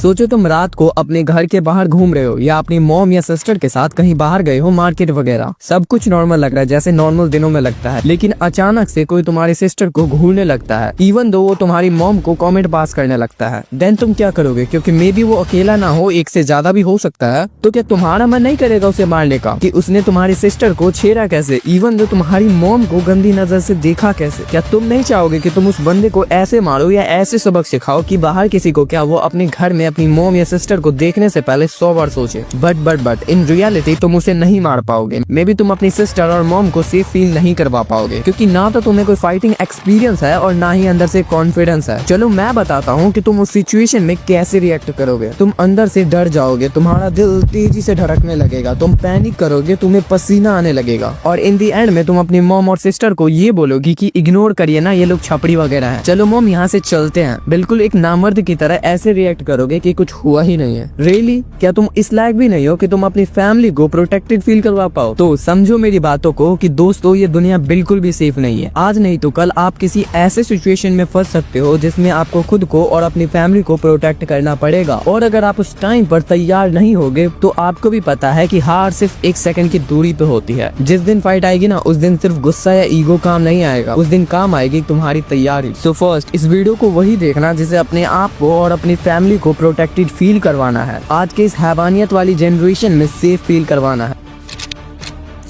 सोचो तुम रात को अपने घर के बाहर घूम रहे हो या अपनी मॉम या सिस्टर के साथ कहीं बाहर गए हो मार्केट वगैरह, सब कुछ नॉर्मल लग रहा है जैसे नॉर्मल दिनों में लगता है, लेकिन अचानक से कोई तुम्हारी सिस्टर को घूरने लगता है, इवन दो वो तुम्हारी मॉम को कमेंट पास करने लगता है। देन तुम क्या करोगे? क्योंकि मे बी वो अकेला ना हो, एक से ज्यादा भी हो सकता है, तो क्या तुम्हारा मन नहीं करेगा उसे मारने का कि उसने तुम्हारी सिस्टर को छेड़ा कैसे, इवन दो तुम्हारी मॉम को गंदी नजर से देखा कैसे? क्या तुम नहीं चाहोगे कि तुम उस बंदे को ऐसे मारो या ऐसे सबक सिखाओ कि बाहर किसी को क्या वो अपने घर में अपनी मॉम या सिस्टर को देखने से पहले 100 बार सोचे? बट इन रियलिटी तुम उसे नहीं मार पाओगे। मे बी तुम अपनी सिस्टर और मॉम को सेफ फील नहीं करवा पाओगे, क्योंकि ना तो तुम्हें कोई फाइटिंग एक्सपीरियंस है और ना ही अंदर से कॉन्फिडेंस है। चलो मैं बताता हूँ कि तुम उस सिचुएशन में कैसे रिएक्ट करोगे। तुम अंदर से डर जाओगे, तुम्हारा दिल तेजी से धड़कने लगेगा, तुम पैनिक करोगे, तुम्हें पसीना आने लगेगा और इन दी एंड में तुम अपनी मॉम और सिस्टर को ये बोलोगी कि इग्नोर करिए ना, ये लोग छपड़ी वगैरह है, चलो मॉम यहाँ से चलते हैं। बिल्कुल एक नामर्द की तरह ऐसे रिएक्ट करोगे कि कुछ हुआ ही नहीं है। रियली क्या तुम इस लायक भी नहीं हो कि तुम अपनी फैमिली को प्रोटेक्टेड फील करवा पाओ? तो समझो मेरी बातों को कि दोस्तों ये दुनिया बिल्कुल भी सेफ नहीं है। आज नहीं तो कल आप किसी ऐसे सिचुएशन में फंस सकते हो जिसमें आपको खुद को और अपनी फैमिली को प्रोटेक्ट करना पड़ेगा, और अगर आप उस टाइम पर तैयार नहीं होगे तो आपको भी पता है कि हार सिर्फ 1 सेकंड की दूरी पे होती है। जिस दिन फाइट आएगी ना, उस दिन सिर्फ गुस्सा या ईगो काम नहीं आएगा, उस दिन काम आएगी तुम्हारी तैयारी। सो फर्स्ट इस वीडियो को वही देखना जिसे अपने आप को और अपनी फैमिली को प्रोटेक्टेड फील करवाना है, आज के इस हैवानियत वाली जनरेशन में सेफ फील करवाना है।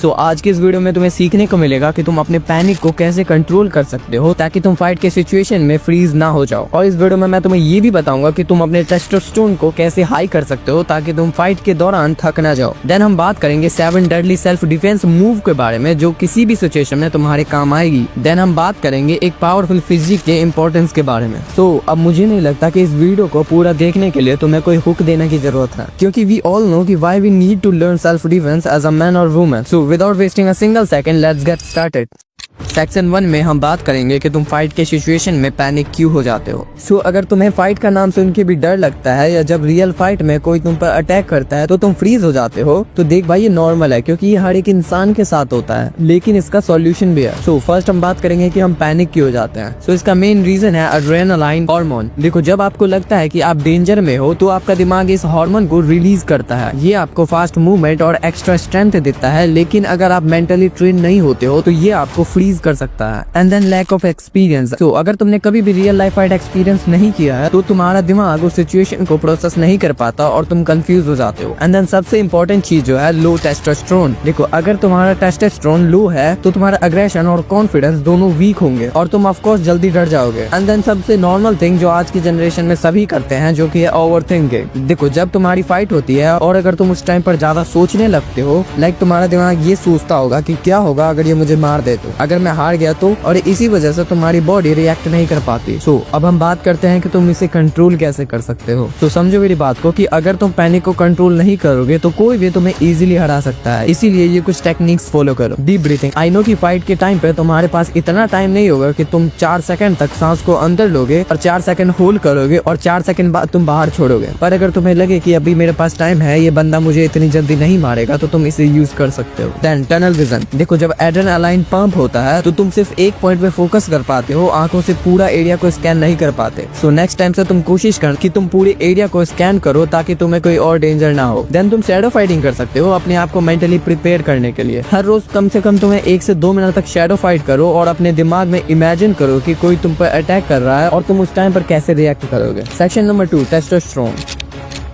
तो आज के इस वीडियो में तुम्हें सीखने को मिलेगा कि तुम अपने पैनिक को कैसे कंट्रोल कर सकते हो ताकि तुम फाइट के सिचुएशन में फ्रीज ना हो जाओ। और इस वीडियो में मैं तुम्हें ये भी बताऊंगा कि तुम अपने टेस्टोस्टेरोन को कैसे हाई कर सकते हो ताकि तुम फाइट के दौरान थक ना जाओ। देन हम बात करेंगे 7 डेडली सेल्फ डिफेंस मूव के बारे में जो किसी भी सिचुएशन में तुम्हारे काम आएगी। देन हम बात करेंगे एक पावरफुल फिजिक के इम्पोर्टेंस के बारे में। तो अब मुझे नहीं लगता कि इस वीडियो को पूरा देखने के लिए तुम्हें कोई हुक देने की जरूरत है, क्योंकि वी ऑल नो कि why we need to learn self defence as a man और woman. So without wasting a single second, let's get started. Section 1 में हम बात करेंगे कि तुम फाइट के सिचुएशन में पैनिक क्यों हो जाते हो। सो अगर तुम्हें फाइट का नाम सुन के भी डर लगता है या जब रियल फाइट में कोई तुम पर अटैक करता है तो तुम फ्रीज हो जाते हो, तो देख भाई ये नॉर्मल है, क्योंकि ये हर एक इंसान के साथ होता है, लेकिन इसका सॉल्यूशन भी है। सो फर्स्ट हम बात करेंगे कि हम पैनिक क्यों हो जाते हैं। सो इसका मेन रीजन है एड्रेनालाइन हार्मोन। देखो जब आपको लगता है कि आप डेंजर में हो तो आपका दिमाग इस हार्मोन को रिलीज करता है। ये आपको फास्ट मूवमेंट और एक्स्ट्रा स्ट्रेंथ देता है, लेकिन अगर आप मेंटली ट्रेन नहीं होते हो तो ये आपको फ्रीज कर सकता है। And then lack of experience. तो अगर तुमने कभी भी रियल लाइफ फाइट एक्सपीरियंस नहीं किया है तो तुम्हारा दिमाग उस सिचुएशन को प्रोसेस नहीं कर पाता और तुम कंफ्यूज हो जाते हो। एंड देन सबसे इंपॉर्टेंट चीज जो है लो टेस्टोस्टेरोन। देखो अगर तुम्हारा टेस्टोस्टेरोन लो है तो तुम्हारा अग्रेशन और कॉन्फिडेंस दोनों वीक होंगे और तुम ऑफ कोर्स जल्दी डर जाओगे। एंड देन सबसे नॉर्मल थिंग जो आज की जनरेशन में सभी करते हैं जो कि है ओवर थिंकिंग। देखो जब तुम्हारी फाइट होती है और अगर तुम उस टाइम पर ज्यादा सोचने लगते हो, लाइक तुम्हारा दिमाग ये सोचता होगा कि क्या होगा अगर ये मुझे मार दे, तो अगर मैं हार गया तो, और इसी वजह से तुम्हारी बॉडी रिएक्ट नहीं कर पाती। सो अब हम बात करते हैं कि तुम इसे कंट्रोल कैसे कर सकते हो। तो समझो मेरी बात को कि अगर तुम पैनिक को कंट्रोल नहीं करोगे तो कोई भी तुम्हें इजीली हरा सकता है। इसीलिए ये कुछ टेक्निक्स फॉलो करो। Deep breathing. आई नो कि फाइट के टाइम पे तुम्हारे पास इतना टाइम नहीं होगा कि तुम 4 सेकंड तक सांस को अंदर लोगे और 4 सेकंड होल्ड करोगे और 4 सेकंड बाद तुम बाहर छोड़ोगे, पर अगर तुम्हें लगे कि अभी मेरे पास टाइम है, ये बंदा मुझे इतनी जल्दी नहीं मारेगा, तो तुम इसे यूज कर सकते हो। Then tunnel vision. देखो जब एड्रेनालाइन पंप होता है तो तुम सिर्फ एक पॉइंट पे फोकस कर पाते हो, आंखों से पूरा एरिया को स्कैन नहीं कर पाते। सो नेक्स्ट टाइम से तुम कोशिश कर कि तुम पूरे एरिया को स्कैन करो ताकि तुम्हें कोई और डेंजर ना हो। देन तुम शैडो फाइटिंग कर सकते हो अपने आप को मेंटली प्रिपेयर करने के लिए। हर रोज कम से कम तुम्हें 1 से 2 मिनट तक शैडो फाइट करो और अपने दिमाग में इमेजिन करो कि कोई तुम पर अटैक कर रहा है और तुम उस टाइम पर कैसे रिएक्ट करोगे। Section number 2 testosterone.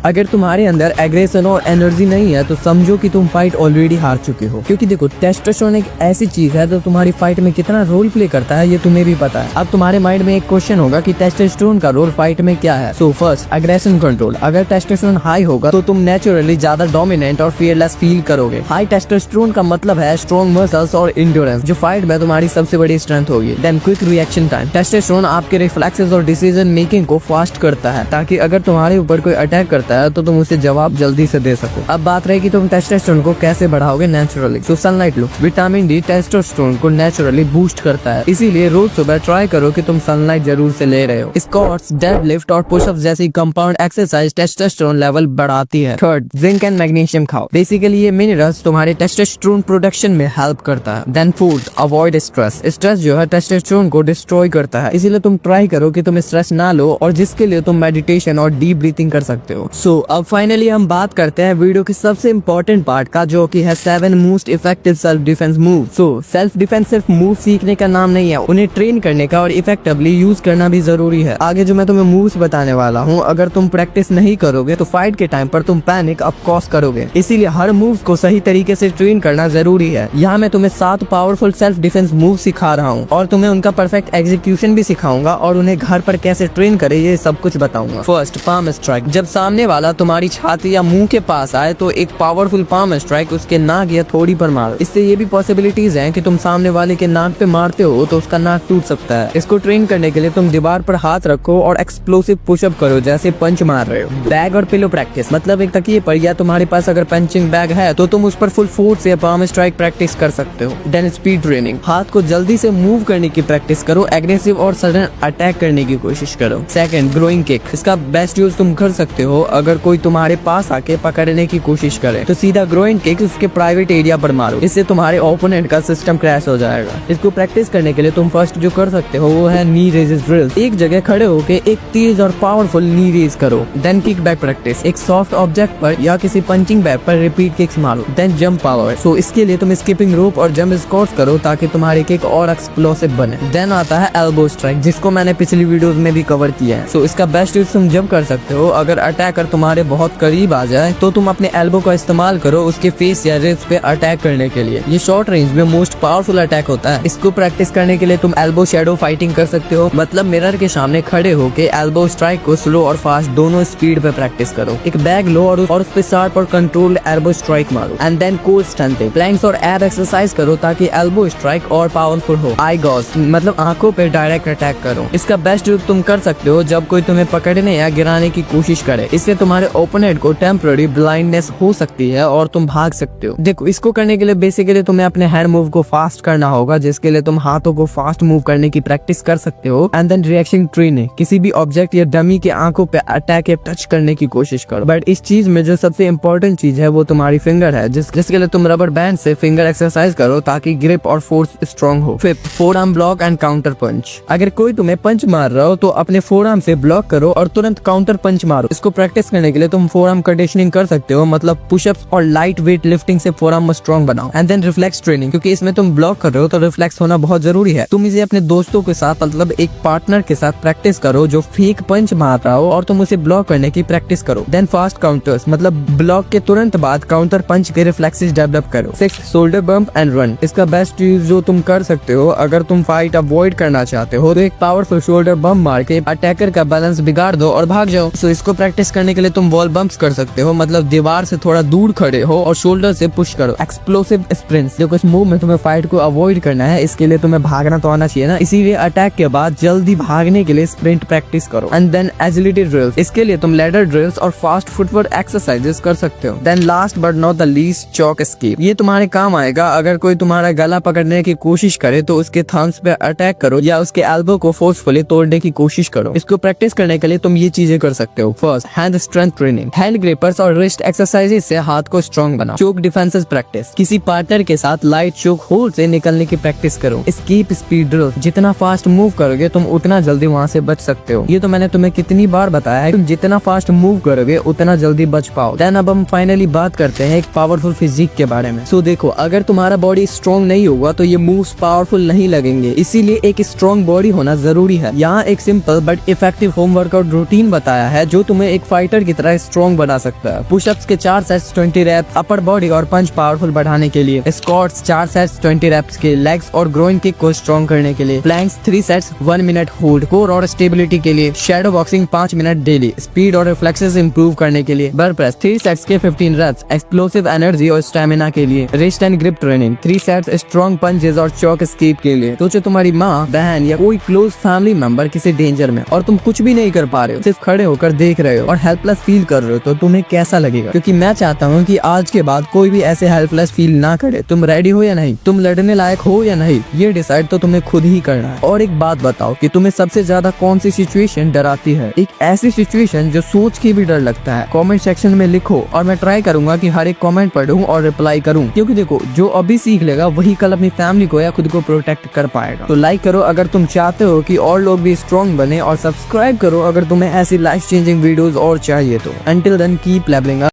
अगर तुम्हारे अंदर एग्रेशन और एनर्जी नहीं है तो समझो कि तुम फाइट ऑलरेडी हार चुके हो, क्योंकि देखो टेस्टोस्टेरोन एक ऐसी चीज है जो तुम्हारी फाइट में कितना रोल प्ले करता है ये तुम्हें भी पता है। अब तुम्हारे माइंड में एक क्वेश्चन होगा कि टेस्टोस्टेरोन का रोल फाइट में क्या है। So first aggression control. अगर टेस्टोस्टेरोन हाई होगा तो तुम नेचुरली ज्यादा डोमिनेंट और फियरलेस फील करोगे। हाई टेस्टोस्टेरोन का मतलब है स्ट्रॉन्ग मसल्स और इंड्योरेंस, जो फाइट में तुम्हारी सबसे बड़ी स्ट्रेंथ होगी। Then quick reaction time. Testosterone आपके रिफ्लेक्सेस और डिसीजन मेकिंग को फास्ट करता है, ताकि अगर तुम्हारे ऊपर कोई अटैक करता करता है तो तुम उसे जवाब जल्दी से दे सको। अब बात रही कि तुम टेस्टोस्टेरोन को कैसे बढ़ाओगे नेचुरली। तो सनलाइट लो। विटामिन डी टेस्टोस्टेरोन को नेचुरली बूस्ट करता है, इसीलिए रोज सुबह ट्राई करो कि तुम सनलाइट जरूर से ले रहे हो। स्क्वाट्स, डेडलिफ्ट और पुशअप्स जैसी कंपाउंड एक्सरसाइज टेस्टोस्टेरोन लेवल बढ़ाती है। थर्ड, जिंक एंड मैग्नीशियम खाओ। बेसिकली ये मिनरल्स तुम्हारे टेस्टोस्टेरोन प्रोडक्शन में हेल्प करता है। Then fourth, avoid stress. Stress जो है टेस्टोस्टेरोन को डिस्ट्रॉय करता है, इसीलिए तुम ट्राई करो कि तुम स्ट्रेस ना लो, और जिसके लिए तुम मेडिटेशन और डीप ब्रीथिंग कर सकते हो। सो अब फाइनली हम बात करते हैं वीडियो की सबसे इम्पोर्टेंट पार्ट का, जो कि है 7 most effective self defence move. So self defence सिर्फ मूव सीखने का नाम नहीं है, उन्हें ट्रेन करने का और इफेक्टिवली यूज करना भी जरूरी है। आगे जो मैं तुम्हें मूव्स बताने वाला हूँ, अगर तुम प्रैक्टिस नहीं करोगे तो फाइट के टाइम पर तुम पैनिक ऑफ कोर्स करोगे, इसीलिए हर मूव को सही तरीके से ट्रेन करना जरूरी है। यहाँ मैं तुम्हें 7 पावरफुल सेल्फ डिफेंस मूव सिखा रहा हूँ, और तुम्हें उनका परफेक्ट एग्जीक्यूशन भी सिखाऊंगा, और उन्हें घर पर कैसे ट्रेन करे ये सब कुछ बताऊंगा। First, palm strike. जब सामने वाला तुम्हारी छाती या मुंह के पास आए तो एक पावरफुल पाम स्ट्राइक उसके नाक या थोड़ी पर मारो। इससे ये भी पॉसिबिलिटीज हैं कि तुम सामने वाले के नाक पे मारते हो तो उसका नाक टूट सकता है। इसको ट्रेन करने के लिए तुम दीवार पर हाथ रखो और एक्सप्लोसिव पुशअप करो जैसे पंच मार रहे हो। बैग और पिलो प्रैक्टिस, मतलब एक तकिए पर या तुम्हारे पास अगर पंचिंग बैग है तो तुम उस पर फुल फोर्स से पाम स्ट्राइक प्रैक्टिस कर सकते हो। देन स्पीड ट्रेनिंग, हाथ को जल्दी से मूव करने की प्रैक्टिस करो, एग्रेसिव और सडन अटैक करने की कोशिश करो। Second, growing kick. इसका बेस्ट यूज तुम कर सकते हो अगर कोई तुम्हारे पास आके पकड़ने की कोशिश करे तो सीधा ग्रोइंग किक उसके प्राइवेट एरिया पर मारो, इससे तुम्हारे ओपोनेंट का सिस्टम क्रैश हो जाएगा। इसको प्रैक्टिस करने के लिए तुम फर्स्ट जो कर सकते हो वो है नी रेजेस ड्रिल। एक जगह खड़े होके एक तेज और पावरफुल नी रेज करो। देन किक बैक प्रैक्टिस, एक सॉफ्ट ऑब्जेक्ट पर या किसी पंचिंग बैग पर रिपीट किक्स मारो। देन जंप पावर, सो इसके लिए तुम स्किपिंग रोप और जंप स्क्वाट्स करो ताकि तुम्हारी किक और एक्सप्लोसिव बने। देन आता है एल्बो स्ट्राइक, जिसको मैंने पिछली वीडियोस में भी कवर किया है। सो इसका बेस्ट यूज तुम जब कर सकते हो, अगर अटैकर तुम्हारे बहुत करीब आ जाए तो तुम अपने एल्बो का इस्तेमाल करो उसके फेस या रिब्स पे अटैक करने के लिए। ये शॉर्ट रेंज में मोस्ट पावरफुल अटैक होता है। इसको प्रैक्टिस करने के लिए तुम एल्बो शैडो फाइटिंग कर सकते हो, मतलब मिरर के सामने खड़े होके एल्बो स्ट्राइक को स्लो और फास्ट दोनों स्पीड पे प्रैक्टिस करो। एक बैग लो और उस पे शार्प और कंट्रोल्ड एल्बो स्ट्राइक मारो। And then core stunting, planks और एब एक्सरसाइज करो ताकि एल्बो स्ट्राइक और पावरफुल हो। आई गॉस, मतलब आंखों पे डायरेक्ट अटैक करो। इसका बेस्ट यूज तुम कर सकते हो जब कोई तुम्हें पकड़ने या गिराने की कोशिश करे, इससे तुम्हारे ओपोनेंट को टेम्पररी ब्लाइंडनेस हो सकती है और तुम भाग सकते हो। देखो, इसको करने के लिए बेसिकली तुम्हें अपने हैंड मूव को फास्ट करना होगा, जिसके लिए तुम हाथों को फास्ट मूव करने की प्रैक्टिस कर सकते हो। एंड देन रिएक्शन ट्रेनिंग, किसी भी ऑब्जेक्ट या डमी के आंखों पे अटैक या टच करने की कोशिश करो। बट इस चीज में जो सबसे इम्पोर्टेंट चीज है वो तुम्हारी फिंगर है, जिसके लिए तुम रबर बैंड से फिंगर एक्सरसाइज करो ताकि ग्रिप और फोर्स स्ट्रॉन्ग हो। Fifth, forearm block and counter punch. अगर कोई तुम्हें पंच मार रहा हो तो अपने फोरआर्म से ब्लॉक करो और तुरंत काउंटर पंच मारो। इसको प्रैक्टिस करने के लिए तुम फोरआर्म कंडीशनिंग कर सकते हो, मतलब पुशअप्स और लाइट वेट लिफ्टिंग से फोरआर्म स्ट्रॉन्ग बनाओ। एंड देन रिफ्लेक्स ट्रेनिंग, क्योंकि इसमें तुम ब्लॉक कर रहे हो तो रिफ्लेक्स होना बहुत जरूरी है। तुम इसे अपने दोस्तों के साथ, मतलब एक पार्टनर के साथ प्रैक्टिस करो जो फेक पंच मार रहा हो और तुम उसे ब्लॉक करने की प्रैक्टिस करो। देन फास्ट काउंटर्स, मतलब ब्लॉक के तुरंत बाद काउंटर पंच के रिफ्लेक्सेस डेवलप करो। Sixth, shoulder bump and run. इसका बेस्ट यूज जो तुम कर सकते हो अगर तुम फाइट अवॉइड करना चाहते हो तो एक पावरफुल शोल्डर बम्प मार के अटैकर का बैलेंस बिगाड़ दो और भाग जाओ। सो इसको प्रैक्टिस करने के लिए तुम वॉल बम्प्स कर सकते हो, मतलब दीवार से थोड़ा दूर खड़े हो और शोल्डर से पुश करो। एक्सप्लोसिव स्प्रिंट्स, देखो इस मूव में तुम्हें फाइट को अवॉइड करना है, इसके लिए तुम्हें भागना तो आना चाहिए ना, इसीलिए अटैक के बाद जल्दी भागने के लिए स्प्रिंट प्रैक्टिस करो। एंड देन एजिलिटी ड्रिल्स, इसके लिए तुम लैडर ड्रिल्स और फास्ट फुटवर्क एक्सरसाइजेस कर सकते हो। Then last but not the least, choke escape. ये तुम्हारे काम आएगा अगर कोई तुम्हारा गला पकड़ने की कोशिश करे तो उसके थम्स पे अटैक करो या उसके एल्बो को फोर्सफुली तोड़ने की कोशिश करो। इसको प्रैक्टिस करने के लिए तुम ये चीजें कर सकते हो। First, hand strength training, hand grippers और रिस्ट एक्सरसाइजेस से हाथ को स्ट्रॉन्ग बनाओ। चोक डिफेंसेस प्रैक्टिस, किसी पार्टनर के साथ लाइट चोक होल्ड से निकलने की प्रैक्टिस करो। एस्केप स्पीड ड्रिल, जितना फास्ट मूव करोगे तुम उतना जल्दी वहाँ से बच सकते हो। ये तो मैंने तुम्हें कितनी बार बताया है, तुम जितना फास्ट मूव करोगे उतना जल्दी बच पाओ। देन अब हम फाइनली बात करते हैं एक पावरफुल फिजिक के बारे में। सो देखो, अगर तुम्हारा बॉडी स्ट्रॉन्ग नहीं होगा तो ये मूव्स पावरफुल नहीं लगेंगे, इसीलिए एक स्ट्रॉन्ग बॉडी होना जरूरी है। यहाँ एक simple but effective home workout routine बताया है जो तुम्हें एक फाइटर की तरह स्ट्रॉन्ग बना सकता है। पुशअप्स के 4 सेट्स 20 रेप्स अपर बॉडी और पंच पावरफुल बढ़ाने के लिए। स्क्वाट्स 4 सेट्स 20 रेप्स के लेग्स और ग्रोइंग किक को स्ट्रॉन्ग करने के लिए। Planks 3 sets 1 minute hold core और स्टेबिलिटी के लिए। Shadow boxing 5 minute daily speed और रिफ्लेक्सेस इंप्रूव करने के लिए। बर्प प्रेस 3 सेट्स के 15 रेप्स एक्सप्लोसिव एनर्जी और स्टेमिना के लिए। Wrist and grip training 3 sets strong punches और चॉक एस्केप के लिए। सोचो तुम्हारी माँ, बहन या कोई क्लोज फैमिली मेंबर किसी डेंजर में और तुम कुछ भी नहीं कर पा रहे हो, सिर्फ खड़े होकर देख रहे हो और हेल्प हेल्पलेस फील कर रहे हो तो तुम्हें कैसा लगेगा, क्योंकि मैं चाहता हूँ कि आज के बाद कोई भी ऐसे हेल्पलेस फील ना करे। तुम रेडी हो या नहीं, तुम लड़ने लायक हो या नहीं, ये डिसाइड तो तुम्हें खुद ही करना है। और एक बात बताओ कि तुम्हें सबसे ज्यादा कौन सी सिचुएशन डराती है, एक ऐसी सिचुएशन जो सोच के भी डर लगता है। कमेंट सेक्शन में लिखो और मैं ट्राई करूंगा कि हर एक कमेंट पढूं और रिप्लाई करूं, क्योंकि देखो जो अभी सीख लेगा वही कल अपनी फैमिली को या खुद को प्रोटेक्ट कर पाएगा। तो लाइक करो अगर तुम चाहते हो कि और लोग भी स्ट्रॉन्ग बने, और सब्सक्राइब करो अगर तुम्हें ऐसी लाइफ चेंजिंग वीडियोस और चाहिए तो। Until then keep levelling up.